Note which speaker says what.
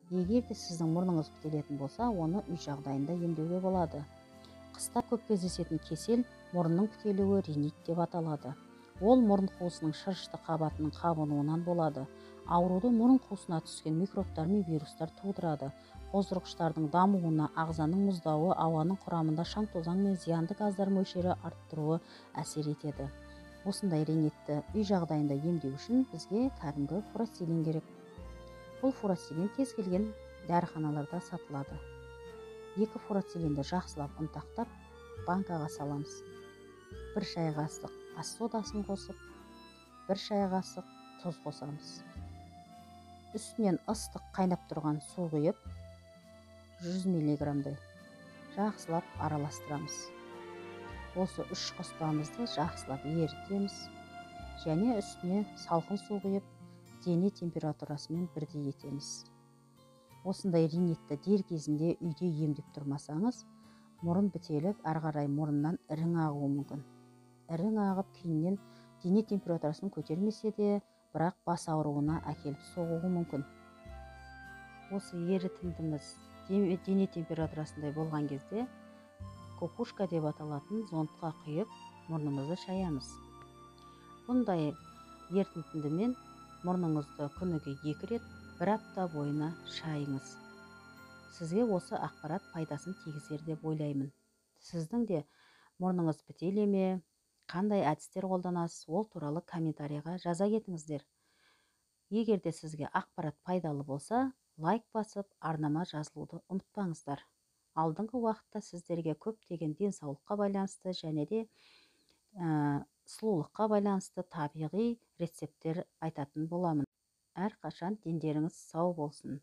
Speaker 1: Егер де сіздің мұрныңыз бітелетін болса, оны үй жағдайында емдеуге болады. Қыста көп кездесетін кесел мұрынның бітелуі ринит деп аталады. Ол мұрын қуысының шырышты қабатының қабынуынан болады. Ауруды мұрын қуысына түскен микробтар мен вирустар тудырады. Қоздырғыштардың дамуына ағзаның мұздауы, ауаның құрамында шаң-тозаң мен зиянды газдар мөлшері арттыруы әсер етеді. Осындай ринитті үй жағдайында емдеу үшін бізге кәдімгі фурацилин керек. Бұл фурацилин кез келген дәріханаларда сатылады. 2 фурацилинді жақсылап ұнтақтап банкаға саламыз. 1 шай қасық ас содасын қосып, 1 шай қасық тұз қосамыз. Үстінен ыстық қайнап тұрған су құйып, 100 мг-дай жақсылап араластырамыз. Осы 3 қоспамызды жақсылап ерітеміз және үстіне салқын су құйып, дене температурасымен бірдей етеміз. Осындай ринитті дер кезінде үйде емдеп тұрмасаңыз, мұрын бітеліп, әрі қарай мұрыннан ірің ағуы мүмкін. Ірің ағып, кейіннен дене температурасын көтермесе де, бірақ бас ауруына әкеліп соғуы мүмкін. Осы ерітіндіміз дене температурасындай болған кезде, кукушка деп аталатын зондқа құйып, мұрнымызды шаямыз. Бұндай ерітіндімен мұрныңызды күніге 2 рет 1 апта бойына шайыңыз. Сізге осы ақпарат пайдасын тигізер деп ойлаймын. Сіздің де мұрныңыз бітеле ме, қандай әдістер қолданасыз, ол туралы комментарийға жаза кетіңіздер. Егер де сізге ақпарат пайдалы болса, лайк басып, арнама жазылуды ұмытпаңыздар. Алдыңғы уақытта сіздерге көптеген денсаулыққа байланысты және де сұлулыққа байланысты табиғи рецепттер айтатын боламын. Әрқашан дендеріңіз сау болсын.